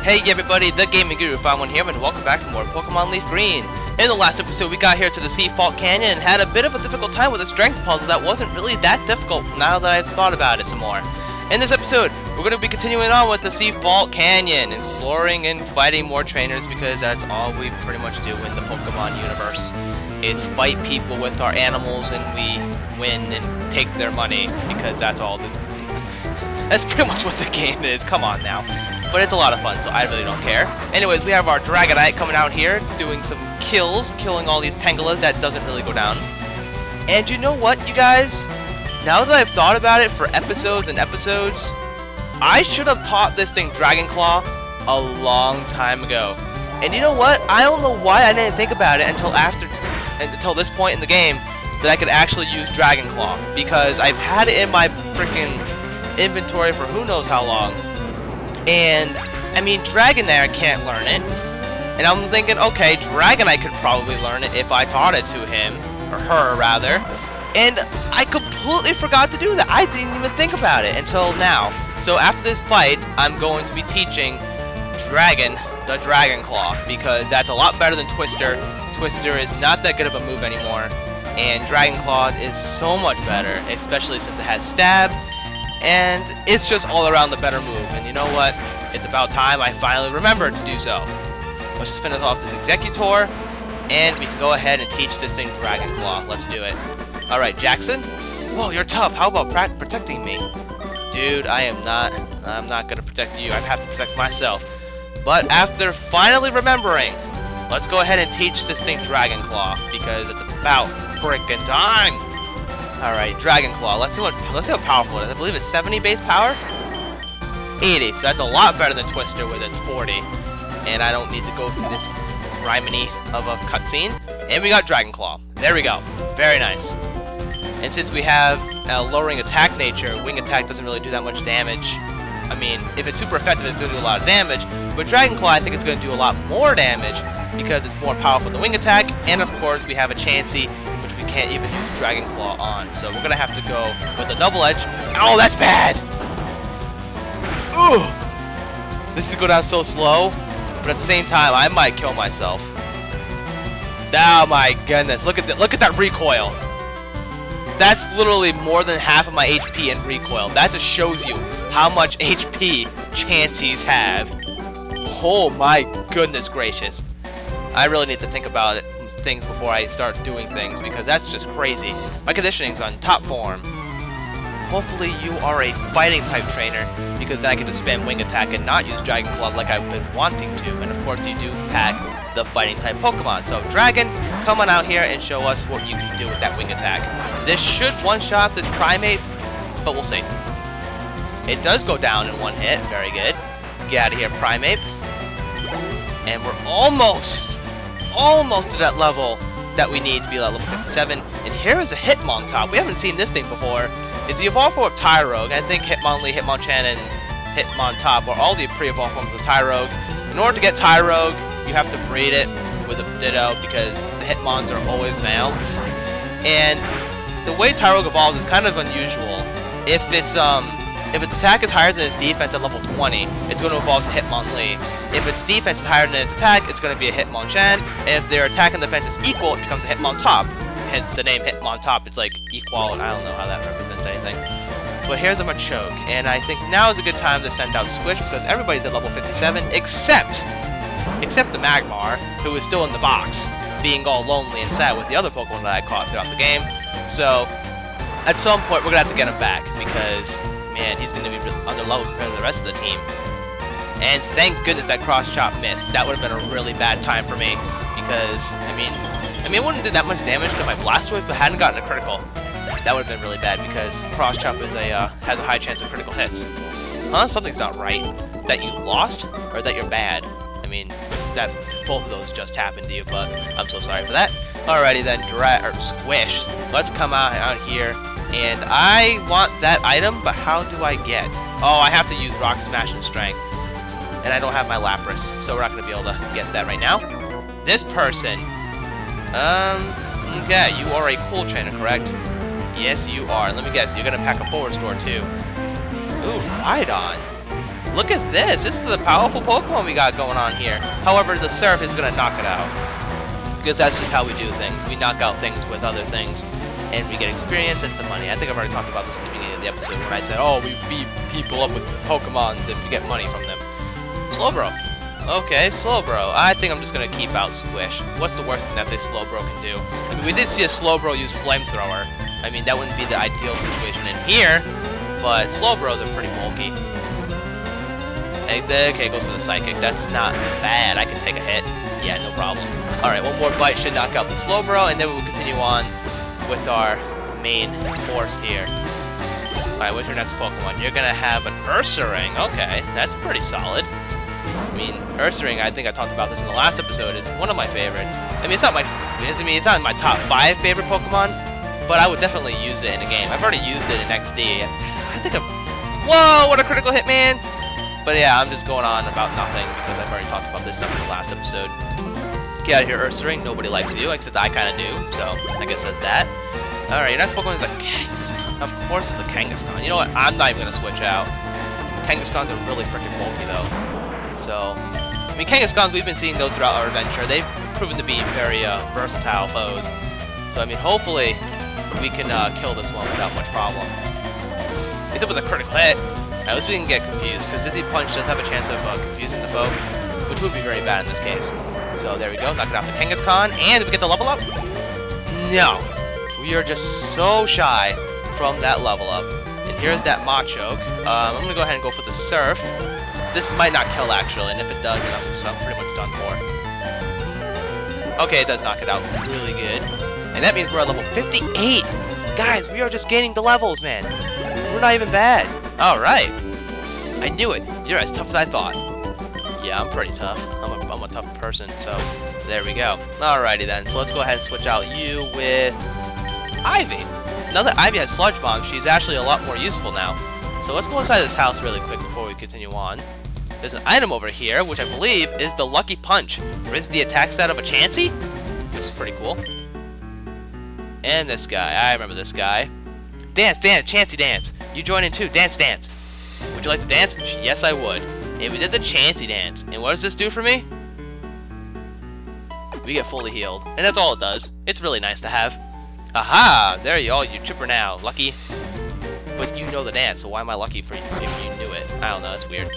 Hey everybody, the Gaming Guru Found One here, and welcome back to more Pokemon Leaf Green. In the last episode, we got here to the Sea Fault Canyon and had a bit of a difficult time with a strength puzzle that wasn't really that difficult now that I've thought about it some more. In this episode, we're going to be continuing on with the Sea Fault Canyon, exploring and fighting more trainers because that's all we pretty much do in the Pokemon universe. Is fight people with our animals and we win and take their money because that's all that's pretty much what the game is, come on now. But it's a lot of fun, so I really don't care. Anyways, we have our Dragonite coming out here, doing some kills, killing all these Tangalas that doesn't really go down. And you know what, you guys? Now that I've thought about it for episodes and episodes, I should have taught this thing Dragon Claw a long time ago. And you know what? I don't know why I didn't think about it until this point in the game that I could actually use Dragon Claw. Because I've had it in my freaking inventory for who knows how long. And, I mean, Dragonair can't learn it. And I'm thinking, okay, Dragonite could probably learn it if I taught it to him. Or her, rather. And I completely forgot to do that. I didn't even think about it until now. So after this fight, I'm going to be teaching Dragon the Dragon Claw. Because that's a lot better than Twister. Twister is not that good of a move anymore. And Dragon Claw is so much better. Especially since it has Stab. And it's just all around the better move. And you know what? It's about time I finally remembered to do so. Let's just finish off this Executor. And we can go ahead and teach this thing Dragon Claw. Let's do it. Alright, Jackson. Whoa, you're tough. How about protecting me? Dude, I'm not gonna protect you. I have to protect myself. But after finally remembering, let's go ahead and teach this thing Dragon Claw. Because it's about frickin' time. Alright, Dragon Claw. Let's see how powerful it is. I believe it's 70 base power? 80, so that's a lot better than Twister with its 40. And I don't need to go through this criminy of a cutscene. And we got Dragon Claw. There we go. Very nice. And since we have a lowering attack nature, Wing Attack doesn't really do that much damage. I mean, if it's super effective, it's going to do a lot of damage. But Dragon Claw, I think it's going to do a lot more damage because it's more powerful than Wing Attack. And of course, we have a Chansey, which we can't even use Dragon Claw on. So we're going to have to go with a Double Edge. Oh, that's bad! Ooh! This is going down so slow. But at the same time, I might kill myself. Oh my goodness! Look at that recoil. That's literally more than half of my HP in recoil. That just shows you how much HP Chanseys have. Oh my goodness gracious! I really need to think about things before I start doing things because that's just crazy. My conditioning's on top form. Hopefully you are a fighting type trainer because then I can just spam Wing Attack and not use Dragon Claw like I've been wanting to. And of course you do pack the fighting type Pokemon. So Dragon, come on out here and show us what you can do with that Wing Attack. This should one-shot this Primeape, but we'll see. It does go down in one hit. Very good. Get out of here, Primeape. And we're almost to that level that we need to be at level 57. And here is a Hitmontop. We haven't seen this thing before. It's the evolved form of Tyrogue. I think Hitmonlee, Hitmonchan, and Hitmontop are all the pre-evolved forms of Tyrogue. In order to get Tyrogue, you have to breed it with a Ditto because the Hitmons are always male. And the way Tyrogue evolves is kind of unusual. If its attack is higher than its defense at level 20, it's going to evolve to Hitmonlee. If its defense is higher than its attack, it's going to be a Hitmonchan. And if their attack and defense is equal, it becomes a Hitmontop. Hence the name Hitmontop. It's like equal, and I don't know how that represents anything. But here's a Machoke, and I think now is a good time to send out Squish because everybody's at level 57 except the Magmar, who is still in the box, being all lonely and sad with the other Pokemon that I caught throughout the game. So at some point we're gonna have to get him back because man, he's gonna be under level compared to the rest of the team. And thank goodness that Cross Chop missed. That would have been a really bad time for me because I mean it wouldn't do that much damage to my Blastoise, but hadn't gotten a critical. That would have been really bad because Cross Chop is has a high chance of critical hits. Huh? Something's not right. That you lost, or that you're bad? I mean, that both of those just happened to you, but I'm so sorry for that. Alrighty then, Squish. Let's come out here, and I want that item, but how do I get? Oh, I have to use Rock Smash and Strength, and I don't have my Lapras, so we're not going to be able to get that right now. This person. Okay, you are a cool trainer, correct? Yes, you are. Let me guess, you're gonna pack a forward store too. Ooh, Rhydon. look at this. This is a powerful Pokemon we got going on here. However, the Surf is going to knock it out. Because that's just how we do things. We knock out things with other things. And we get experience and some money. I think I've already talked about this in the beginning of the episode when I said, oh, we beat people up with Pokemons and we get money from them. Slowbro. Okay, Slowbro. I think I'm just going to keep out Squish. What's the worst thing that this Slowbro can do? I mean, we did see a Slowbro use Flamethrower. I mean, that wouldn't be the ideal situation in here, but Slowbros are pretty bulky. Okay, goes for the Psychic. That's not bad. I can take a hit. Yeah, no problem. Alright, one more bite should knock out the Slowbro, and then we will continue on with our main course here. Alright, what's your next Pokemon? You're gonna have an Ursaring. Okay, that's pretty solid. I mean, Ursaring, I think I talked about this in the last episode, is one of my favorites. I mean, it's not in my top 5 favorite Pokemon, but I would definitely use it in a game. I've already used it in XD. I think whoa, what a critical hit, man! But yeah, I'm just going on about nothing because I've already talked about this stuff in the last episode. Get out of here, Ursaring. Nobody likes you, except I kind of do, so I guess that's that. Alright, your next Pokemon is a Kangaskhan. Of course it's a Kangaskhan. You know what? I'm not even going to switch out. Kangaskhan's are really freaking bulky, though. So, I mean, Kangaskhan's, we've been seeing those throughout our adventure. They've proven to be very versatile foes. So, I mean, hopefully we can kill this one without much problem. Except with a critical hit. At least we can get confused, because Dizzy Punch does have a chance of confusing the foe, which would be very bad in this case. So there we go, knocking out the Kangaskhan, and did we get the level up? No. We are just so shy from that level up. And here's that Machoke. I'm going to go ahead and go for the Surf. This might not kill, actually, and if it does, then I'm pretty much done for. Okay, it does knock it out really good. And that means we're at level 58! Guys, we are just gaining the levels, man. We're not even bad. Alright. I knew it. You're as tough as I thought. Yeah, I'm pretty tough. I'm a tough person, so there we go. Alrighty then, so let's go ahead and switch out you with Ivy. Now that Ivy has Sludge Bomb, she's actually a lot more useful now. So let's go inside this house really quick before we continue on. There's an item over here, which I believe is the Lucky Punch. Raises the attack stat of a Chansey, which is pretty cool. And this guy. I remember this guy. Dance, dance, Chansey dance. You join in too. Dance, dance. Would you like to dance? Yes, I would. And we did the Chansey dance. And what does this do for me? We get fully healed. And that's all it does. It's really nice to have. Aha! There you are. You're chipper now. Lucky. But you know the dance, so why am I lucky for you if you knew it? I don't know. That's weird.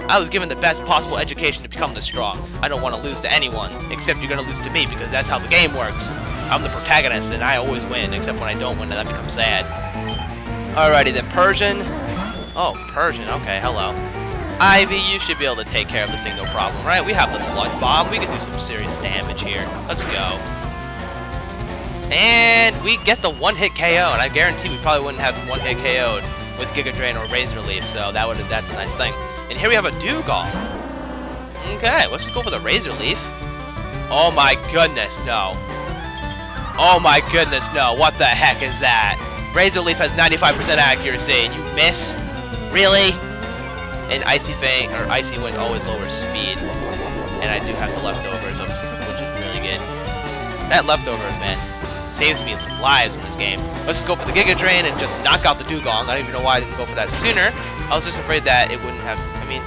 I was given the best possible education to become this strong. I don't want to lose to anyone. Except you're going to lose to me because that's how the game works. I'm the protagonist and I always win. Except when I don't win and that becomes sad. Alrighty then. Persian. Oh, Persian. Okay, hello. Ivy, you should be able to take care of this thing, no problem, right? We have the Sludge Bomb. We can do some serious damage here. Let's go. And we get the one-hit KO, and I guarantee we probably wouldn't have one-hit KO'd with Giga Drain or Razor Leaf, so that's a nice thing. And here we have a Dewgong. Okay, let's just go for the Razor Leaf. Oh my goodness, no. Oh my goodness, no. What the heck is that? Razor Leaf has 95% accuracy, and you miss? Really? And Icy Fang, or Icy Wind always lowers speed. And I do have the leftovers, which is really good. That leftovers, man, saves me some lives in this game. Let's just go for the Giga Drain and just knock out the Dewgong. I don't even know why I didn't go for that sooner. I was just afraid that it wouldn't have, I mean,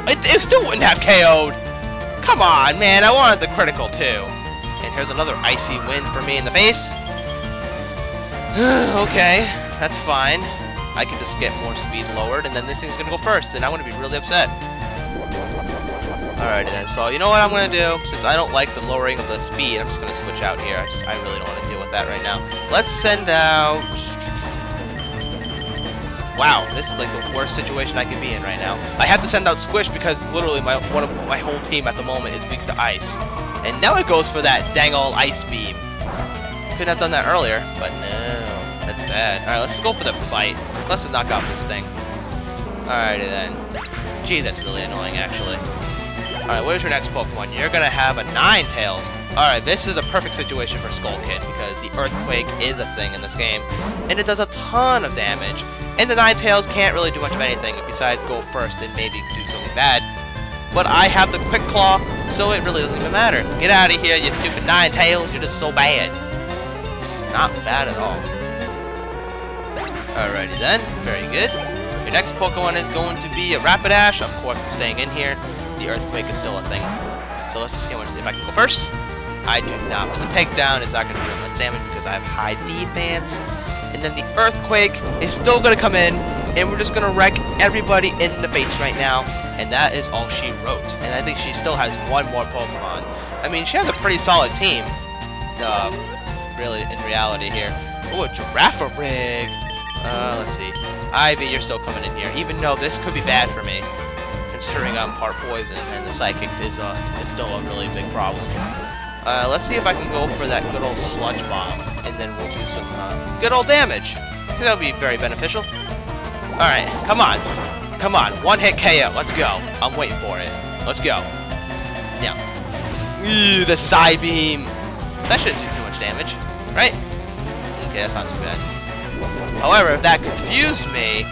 it still wouldn't have KO'd. Come on, man, I wanted the critical too. And here's another Icy Wind for me in the face. Okay, that's fine. I can just get more speed lowered, and then this thing's gonna go first, and I'm gonna be really upset. Alrighty then, so you know what I'm gonna do? Since I don't like the lowering of the speed, I'm just gonna switch out here. I really don't want to deal with that right now. Let's send out... Wow, this is like the worst situation I could be in right now. I have to send out Squish because literally my whole team at the moment is weak to ice. And now it goes for that dang old Ice Beam. Couldn't have done that earlier, but no. That's bad. Alright, let's go for the Bite. Let's knock out this thing. Alrighty then. Gee, that's really annoying, actually. Alright, what is your next Pokemon? You're gonna have a Ninetales. Alright, this is a perfect situation for Skull Kid, because the Earthquake is a thing in this game, and it does a ton of damage. And the Ninetales can't really do much of anything besides go first and maybe do something bad. But I have the Quick Claw, so it really doesn't even matter. Get out of here, you stupid Ninetales. You're just so bad. Not bad at all. Alrighty then, very good. And Your next Pokemon is going to be a Rapidash. Of course, I'm staying in here. The Earthquake is still a thing. So let's just see if I can go first. I do not. But the takedown is not going to do much damage because I have high defense. And then the Earthquake is still going to come in, and we're just going to wreck everybody in the face right now. And that is all she wrote. And I think she still has one more Pokemon. I mean, she has a pretty solid team. Really, in reality here. Oh, a Girafarig. Let's see. Ivy, you're still coming in here. Even though this could be bad for me, considering I'm part poison and the Psychic is still a really big problem. Let's see if I can go for that good old Sludge Bomb, and then we'll do some good old damage. That'll be very beneficial. Alright, come on. Come on, one hit KO. Let's go. I'm waiting for it. Let's go. Yeah. Ew, the Psybeam. That shouldn't do too much damage, right? Okay, that's not too bad. However, if that confused me,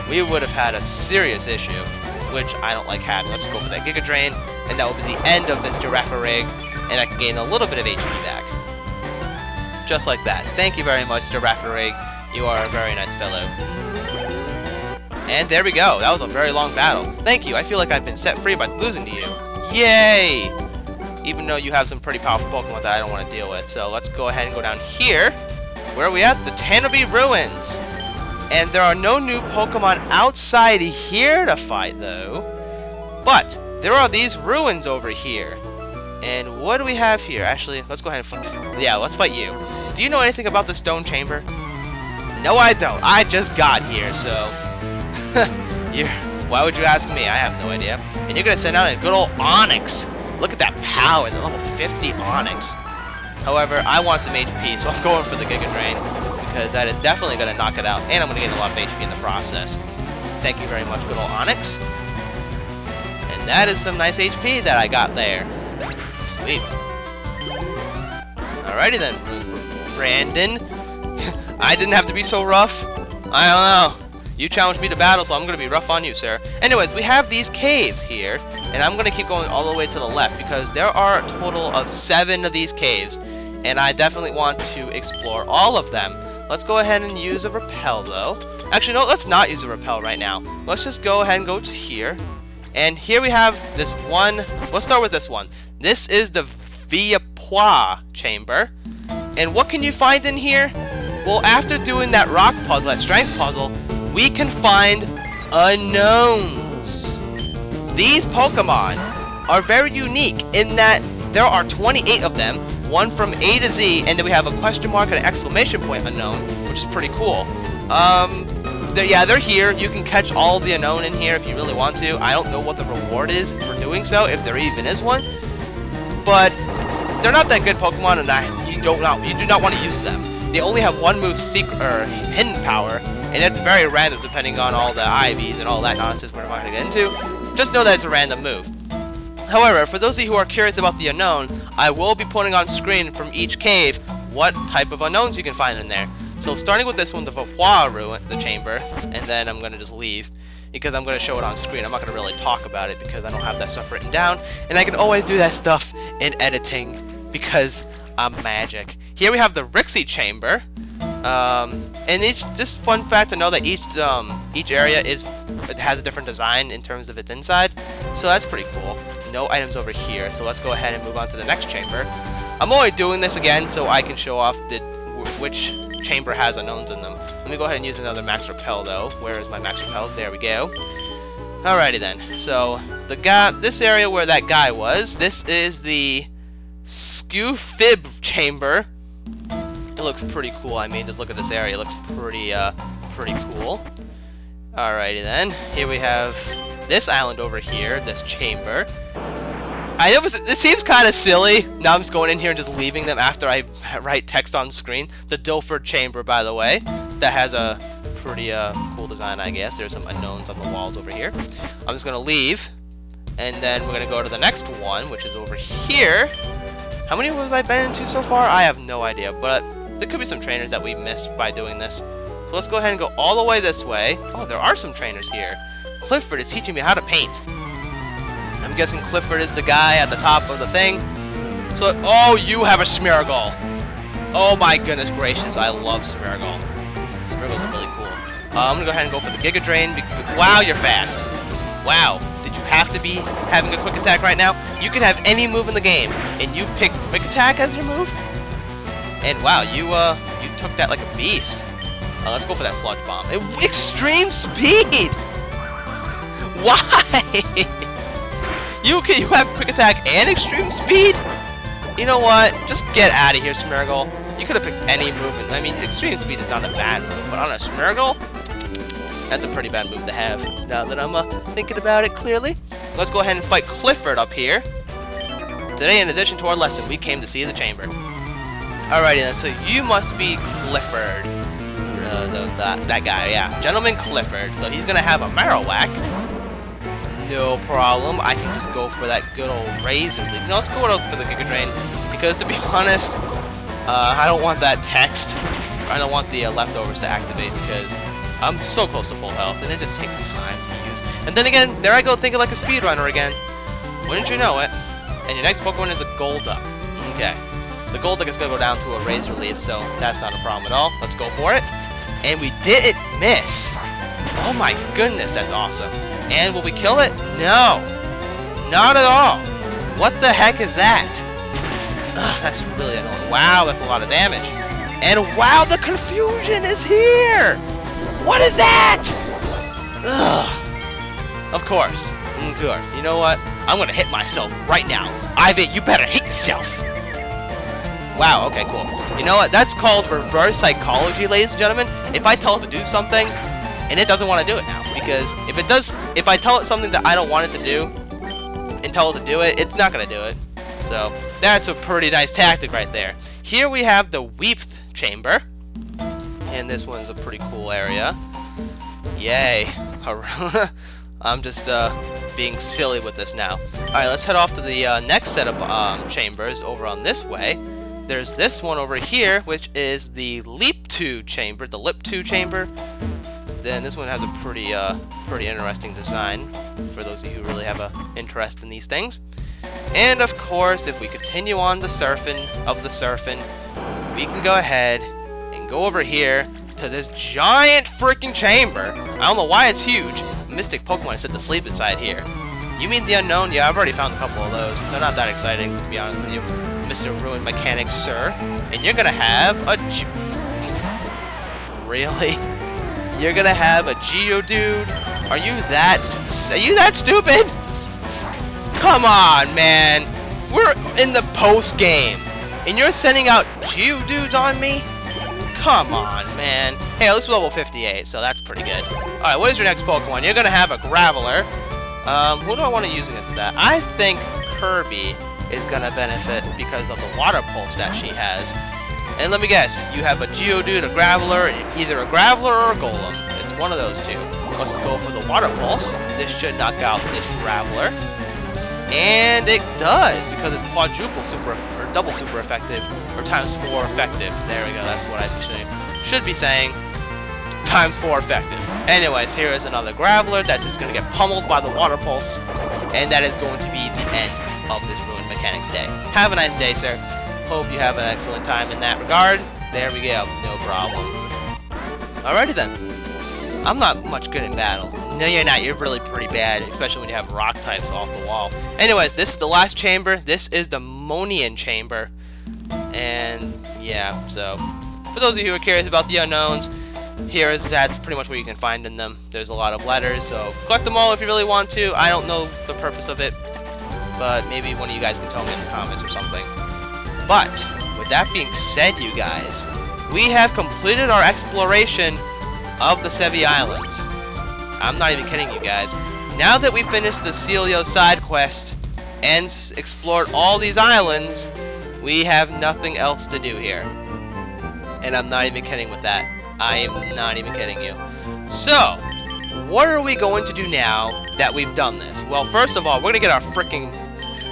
we would have had a serious issue, which I don't like having. Let's go for that Giga Drain, and that will be the end of this Girafarig, and I can gain a little bit of HP back. Just like that. Thank you very much, Girafarig. You are a very nice fellow. And there we go. That was a very long battle. Thank you. I feel like I've been set free by losing to you. Yay! Even though you have some pretty powerful Pokemon that I don't want to deal with. So let's go ahead and go down here. Where are we at? The Tanabe Ruins. And there are no new Pokemon outside here to fight, though. But there are these ruins over here. And what do we have here? Actually, let's go ahead and fight. Yeah, let's fight you. Do you know anything about the Stone Chamber? No, I don't. I just got here, so... Why would you ask me? I have no idea. And you're going to send out a good old Onix. Look at that power, the level 50 Onix. However, I want some HP, so I'm going for the Giga Drain, because that is definitely going to knock it out, and I'm going to get a lot of HP in the process. Thank you very much, good old Onix. And that is some nice HP that I got there. Sweet. Alrighty then, Brandon. I didn't have to be so rough. I don't know. You challenged me to battle, so I'm going to be rough on you, sir. Anyways, we have these caves here, and I'm going to keep going all the way to the left, because there are a total of 7 of these caves, and I definitely want to explore all of them. Let's go ahead and use a repel, though. Actually, no, let's not use a repel right now. Let's just go ahead and go to here, and here we have this one. Let's start with this one. This is the Viapois Chamber, and what can you find in here? Well, after doing that rock puzzle, that strength puzzle, we can find Unowns. These Pokemon are very unique in that there are 28 of them, one from A to Z, and then we have a question mark and an exclamation point Unown, which is pretty cool. They're here. You can catch all the Unown in here if you really want to. I don't know what the reward is for doing so, if there even is one, but they're not that good Pokemon, and you do not want to use them. They only have one move, secret or hidden power. And it's very random depending on all the IVs and all that nonsense we're not going to get into. Just know that it's a random move. However, for those of you who are curious about the Unown, I will be putting on screen from each cave what type of Unowns you can find in there. So starting with this one, the Viapois Ruin, the chamber, and then I'm going to just leave because I'm going to show it on screen. I'm not going to really talk about it because I don't have that stuff written down. And I can always do that stuff in editing because I'm magic. Here we have the Rixie Chamber. And just fun fact to know that each area has a different design in terms of its inside, so that's pretty cool. No items over here, so let's go ahead and move on to the next chamber. I'm only doing this again so I can show off which chamber has Unowns in them. Let me go ahead and use another Max Repel though. Where is my Max Repels? There we go. Alrighty then. So this area where that guy was, this is the Scufib Chamber. It looks pretty cool. I mean, just look at this area. It looks pretty cool. Alrighty then. Here we have this island over here, this chamber. It seems kind of silly. Now I'm just going in here and just leaving them after I write text on screen. The Dilford Chamber, by the way, that has a pretty cool design, I guess. There's some Unowns on the walls over here. I'm just gonna leave, and then we're gonna go to the next one, which is over here. How many was I been into so far? I have no idea, but there could be some trainers that we missed by doing this. So let's go ahead and go all the way this way. Oh, there are some trainers here. Clifford is teaching me how to paint. I'm guessing Clifford is the guy at the top of the thing. So, oh, you have a Smeargle. Oh my goodness gracious, I love Smeargle. Smeargles are really cool. I'm gonna go ahead and go for the Giga Drain. Wow, you're fast. Wow. Did you have to be having a quick attack right now? You could have any move in the game, and you picked quick attack as your move? And wow, you took that like a beast. Let's go for that sludge bomb. Extreme speed! Why? You have quick attack and extreme speed? You know what? Just get out of here, Smeargle. You could have picked any move. I mean, extreme speed is not a bad move, but on a Smeargle, that's a pretty bad move to have. Now that I'm thinking about it clearly, let's go ahead and fight Clifford up here. Today, in addition to our lesson, we came to see the chamber. Alrighty then, so you must be Clifford. That guy, yeah. Gentleman Clifford. So he's gonna have a Marowak. No problem. I can just go for that good old Razor Leaf. No, let's go for the Giga Drain. Because to be honest, I don't want that text. I don't want the leftovers to activate because I'm so close to full health and it just takes time to use. And then again, there I go thinking like a speedrunner again. Wouldn't you know it? And your next Pokemon is a Golduck. Okay. The Golduck is going to go down to a Razor Leaf, so that's not a problem at all. Let's go for it. And we didn't miss. Oh my goodness, that's awesome. And will we kill it? No. Not at all. What the heck is that? Ugh, that's really annoying. Wow, that's a lot of damage. And wow, the confusion is here! What is that? Ugh. Of course. Of course. You know what? I'm going to hit myself right now. Ivy, you better hit yourself. Wow, okay, cool. You know what? That's called reverse psychology, ladies and gentlemen. If I tell it to do something, and it doesn't want to do it now. Because if I tell it something that I don't want it to do, and tell it to do it, it's not going to do it. So, that's a pretty nice tactic right there. Here we have the Weepth Chamber. And this one's a pretty cool area. Yay. I'm just being silly with this now. Alright, let's head off to the next set of chambers over on this way. There's this one over here, which is the Leap-2 chamber, the Lip-2 chamber. Then this one has a pretty interesting design for those of you who really have an interest in these things. And of course, if we continue on the surfing, we can go ahead and go over here to this giant freaking chamber. I don't know why it's huge. Mystic Pokemon is set to sleep inside here. You mean the Unown? Yeah, I've already found a couple of those. They're not that exciting, to be honest with you. Mr. Ruin Mechanic, sir. And you're gonna have a Really? You're gonna have a Geodude? Are you that stupid? Come on, man. We're in the post game, and you're sending out Geodudes on me? Come on, man. Hey, at least we're level 58, so that's pretty good. Alright, what is your next Pokemon? You're gonna have a Graveler. Who do I want to use against that? I think Kirby is gonna benefit because of the Water Pulse that she has. And let me guess, you have a Geodude, a Graveler, either a Graveler or a Golem. It's one of those two. Let's go for the Water Pulse. This should knock out this Graveler. And it does, because it's quadruple super, or double super effective, or times 4 effective. There we go, that's what I should be saying. Times 4 effective. Anyways, here is another Graveler that's just going to get pummeled by the Water Pulse, and that is going to be the end of this Ruined Mechanics day. Have a nice day, sir. Hope you have an excellent time in that regard. There we go, no problem. Alrighty then. I'm not much good in battle. No, you're not. You're really pretty bad, especially when you have rock types off the wall. Anyways, this is the last chamber. This is the Monian chamber. And, yeah, so for those of you who are curious about the Unowns, that's pretty much what you can find in them. There's a lot of letters, so collect them all if you really want to. I don't know the purpose of it, but maybe one of you guys can tell me in the comments or something. But, with that being said, you guys, we have completed our exploration of the Sevi Islands. I'm not even kidding you guys. Now that we finished the Celio side quest and explored all these islands, we have nothing else to do here. And I'm not even kidding with that. I am not even kidding you. So, what are we going to do now that we've done this? Well, first of all, we're going to get our freaking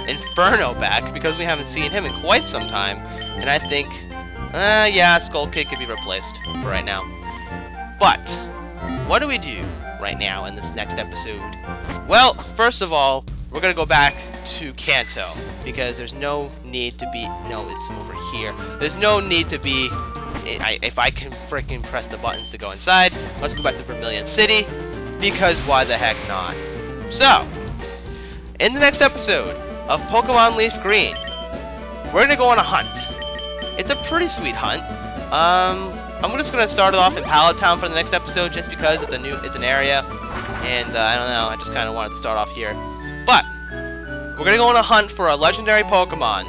Inferno back because we haven't seen him in quite some time. And I think, yeah, Skull Kid could be replaced for right now. But, what do we do right now in this next episode? Well, first of all, we're going to go back to Kanto because there's no need to be, no, it's over here. There's no need to be if I can freaking press the buttons to go inside, let's go back to Vermilion City, because why the heck not? So, in the next episode of Pokemon Leaf Green, we're gonna go on a hunt. It's a pretty sweet hunt. I'm just gonna start it off in Pallet Town for the next episode, just because it's an area, and I don't know, I just kind of wanted to start off here. But we're gonna go on a hunt for a legendary Pokemon,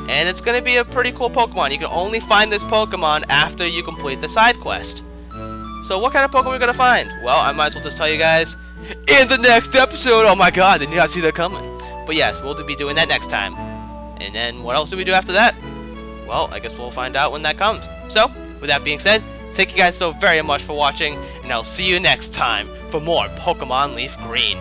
and it's gonna be a pretty cool Pokemon. You can only find this Pokemon after you complete the side quest. So what kind of Pokemon are we gonna find? Well, I might as well just tell you guys in the next episode. Oh my God, did you not see that coming? But yes, we'll be doing that next time. And then what else do we do after that? Well, I guess we'll find out when that comes. So, with that being said, thank you guys so very much for watching, and I'll see you next time for more Pokemon Leaf Green.